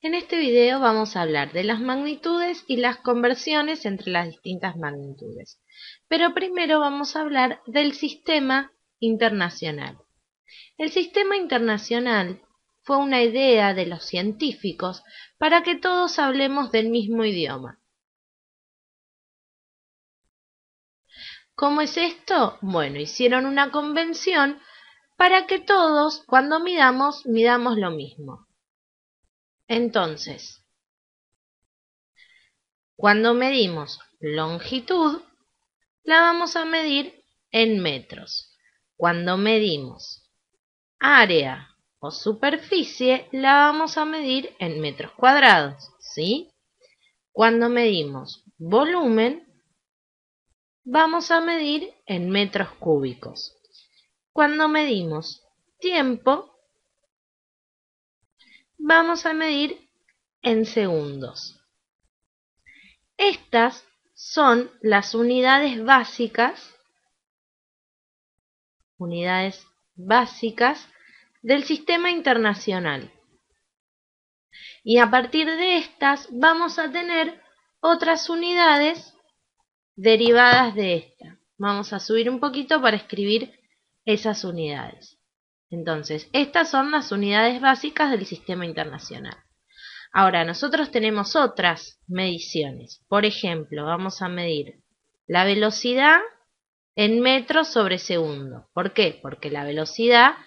En este video vamos a hablar de las magnitudes y las conversiones entre las distintas magnitudes. Pero primero vamos a hablar del sistema internacional. El sistema internacional fue una idea de los científicos para que todos hablemos del mismo idioma. ¿Cómo es esto? Bueno, hicieron una convención para que todos, cuando midamos lo mismo. Entonces, cuando medimos longitud, la vamos a medir en metros. Cuando medimos área o superficie, la vamos a medir en metros cuadrados, ¿sí? Cuando medimos volumen, vamos a medir en metros cúbicos. Cuando medimos tiempo, vamos a medir en segundos. Estas son las unidades básicas del sistema internacional. Y a partir de estas vamos a tener otras unidades derivadas de esta. Vamos a subir un poquito para escribir esas unidades. Entonces, estas son las unidades básicas del sistema internacional. Ahora, nosotros tenemos otras mediciones. Por ejemplo, vamos a medir la velocidad en metros sobre segundo. ¿Por qué? Porque la velocidad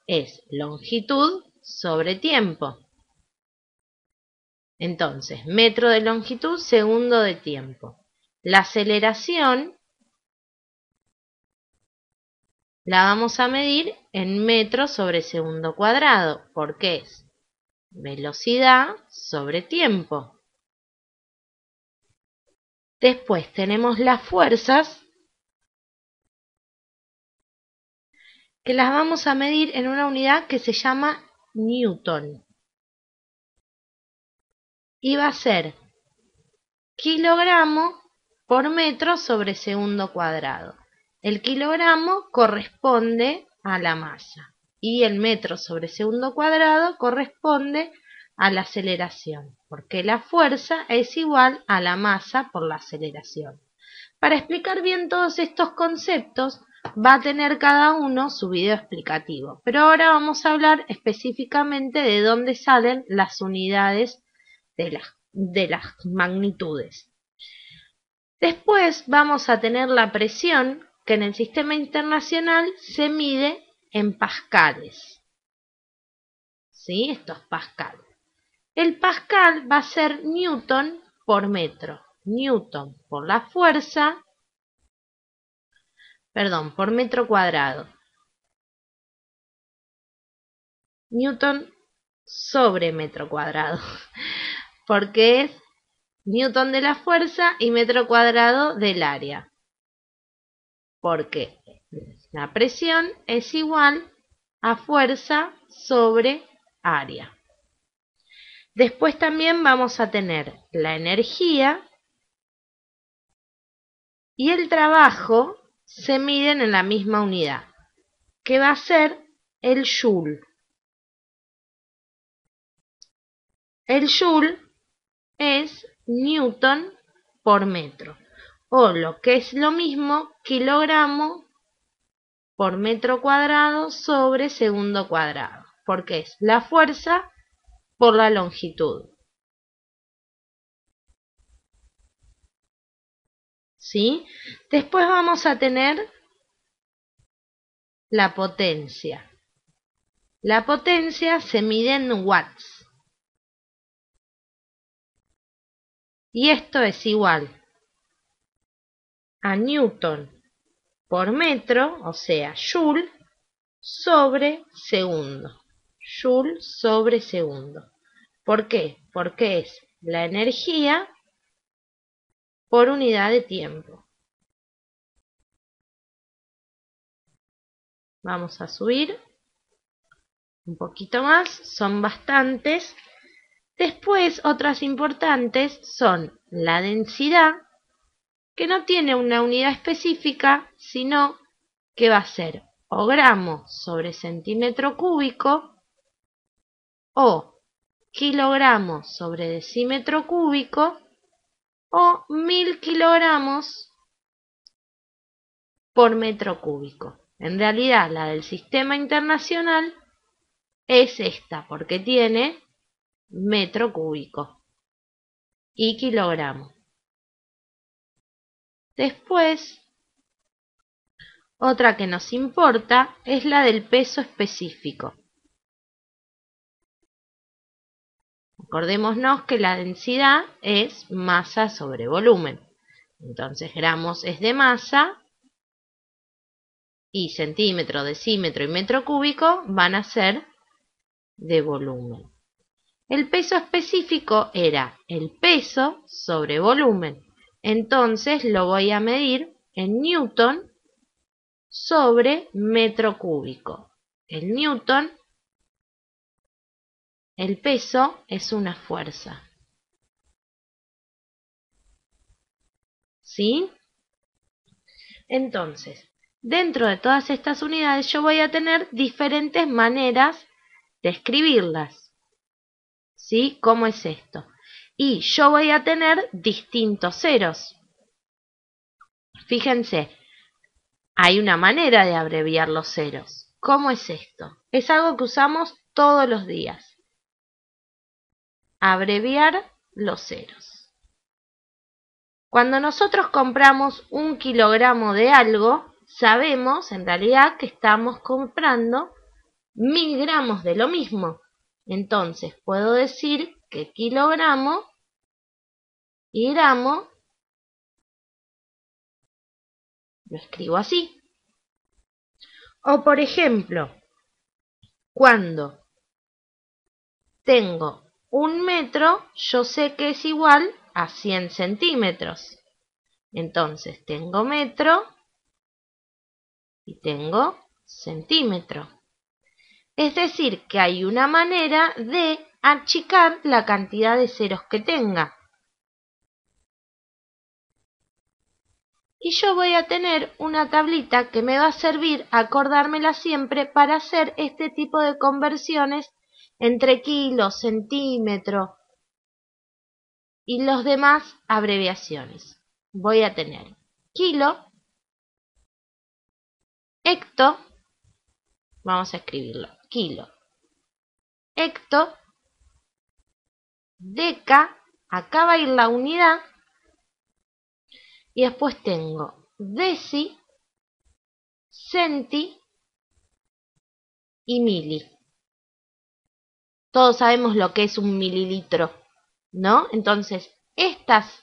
es longitud sobre tiempo. Entonces, metro de longitud, segundo de tiempo. La aceleración la vamos a medir en metros sobre segundo cuadrado, porque es velocidad sobre tiempo. Después tenemos las fuerzas, que las vamos a medir en una unidad que se llama Newton. Y va a ser kilogramo por metro sobre segundo cuadrado. El kilogramo corresponde a la masa y el metro sobre segundo cuadrado corresponde a la aceleración, porque la fuerza es igual a la masa por la aceleración. Para explicar bien todos estos conceptos, va a tener cada uno su video explicativo, pero ahora vamos a hablar específicamente de dónde salen las unidades de las magnitudes. Después vamos a tener la presión, que en el sistema internacional se mide en pascales. ¿Sí? Esto es pascal. El pascal va a ser newton por metro. Newton por la fuerza, por metro cuadrado. Newton sobre metro cuadrado, porque es newton de la fuerza y metro cuadrado del área. Porque la presión es igual a fuerza sobre área. Después también vamos a tener la energía y el trabajo se miden en la misma unidad, que va a ser el joule. El joule es newton por metro, o lo que es lo mismo, kilogramo por metro cuadrado sobre segundo cuadrado, porque es la fuerza por la longitud. ¿Sí? Después vamos a tener la potencia. La potencia se mide en watts. Y esto es igual a newton por metro, o sea, joule sobre segundo. Joule sobre segundo. ¿Por qué? Porque es la energía por unidad de tiempo. Vamos a subir un poquito más, son bastantes. Después, otras importantes son la densidad, que no tiene una unidad específica, sino que va a ser o gramos sobre centímetro cúbico o kilogramos sobre decímetro cúbico o 1000 kilogramos por metro cúbico. En realidad, la del sistema internacional es esta, porque tiene metro cúbico y kilogramo. Después, otra que nos importa es la del peso específico. Acordémonos que la densidad es masa sobre volumen. Entonces, gramos es de masa y centímetro, decímetro y metro cúbico van a ser de volumen. El peso específico era el peso sobre volumen. Entonces lo voy a medir en newton sobre metro cúbico. El newton, el peso es una fuerza. ¿Sí? Entonces, dentro de todas estas unidades yo voy a tener diferentes maneras de escribirlas. ¿Sí? ¿Cómo es esto? Y yo voy a tener distintos ceros. Fíjense, hay una manera de abreviar los ceros. ¿Cómo es esto? Es algo que usamos todos los días. Abreviar los ceros. Cuando nosotros compramos 1 kilogramo de algo, sabemos en realidad que estamos comprando 1000 gramos de lo mismo. Entonces puedo decir que kilogramo y gramo lo escribo así. O por ejemplo, cuando tengo 1 metro, yo sé que es igual a 100 centímetros. Entonces tengo metro y tengo centímetro. Es decir, que hay una manera de achicar la cantidad de ceros que tenga. Y yo voy a tener una tablita que me va a servir a acordármela siempre para hacer este tipo de conversiones entre kilo, centímetro y los demás abreviaciones. Voy a tener kilo, hecto, vamos a escribirlo, kilo, hecto, deca, acá va a ir la unidad, y después tengo deci, centi y mili. Todos sabemos lo que es un mililitro, ¿no? Entonces, estas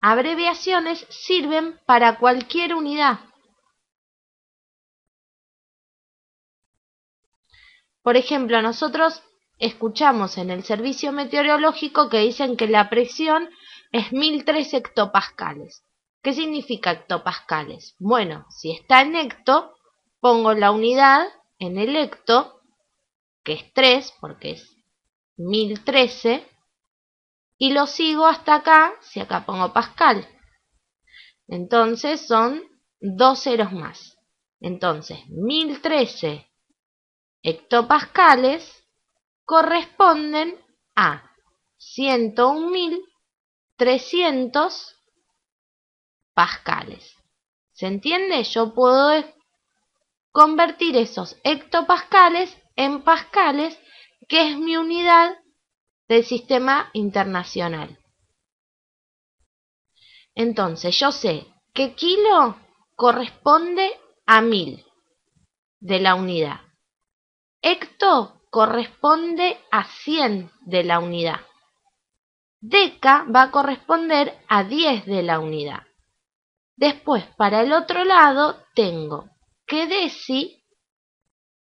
abreviaciones sirven para cualquier unidad. Por ejemplo, nosotros escuchamos en el servicio meteorológico que dicen que la presión es 1003 hectopascales. ¿Qué significa hectopascales? Bueno, si está en hecto, pongo la unidad en el hecto, que es 3, porque es 1013, y lo sigo hasta acá, si acá pongo pascal. Entonces son 2 ceros más. Entonces, 1013 hectopascales corresponden a 101.300 pascales. ¿Se entiende? Yo puedo convertir esos hectopascales en pascales, que es mi unidad del sistema internacional. Entonces, yo sé que kilo corresponde a 1000 de la unidad. Hecto corresponde a 100 de la unidad. Deca va a corresponder a 10 de la unidad. Después, para el otro lado, tengo que deci,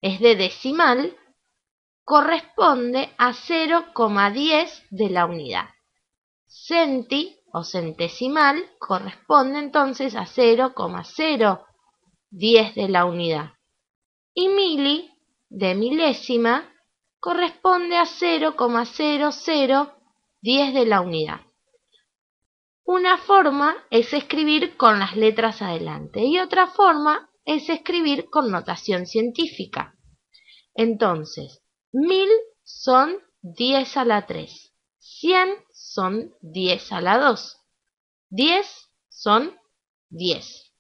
es de decimal, corresponde a 0,10 de la unidad. Centi o centesimal corresponde entonces a 0,010 de la unidad. Y mili, de milésima, corresponde a 0,0010 de la unidad. Una forma es escribir con las letras adelante y otra forma es escribir con notación científica. Entonces, 1000 son 10 a la 3. 100 son 10 a la 2. 10 son 10.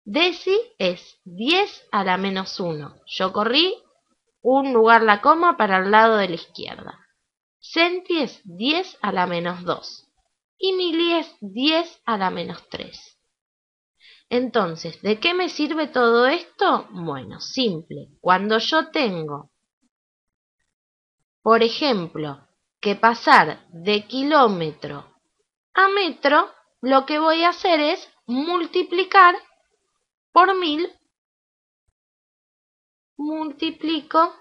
Deci es 10 a la menos 1. Yo corrí un lugar la coma para el lado de la izquierda. Centi es 10 a la menos 2. Y mili es 10 a la menos 3. Entonces, ¿de qué me sirve todo esto? Bueno, simple. Cuando yo tengo, por ejemplo, que pasar de kilómetro a metro, lo que voy a hacer es multiplicar por 1000, multiplico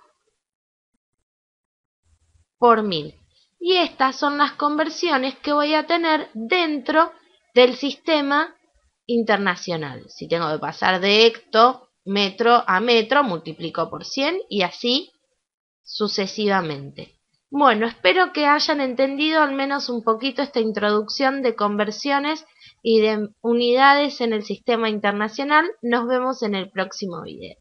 por 1000. Y estas son las conversiones que voy a tener dentro del sistema internacional. Si tengo que pasar de hecto, metro a metro, multiplico por 100 y así sucesivamente. Bueno, espero que hayan entendido al menos un poquito esta introducción de conversiones y de unidades en el sistema internacional. Nos vemos en el próximo video.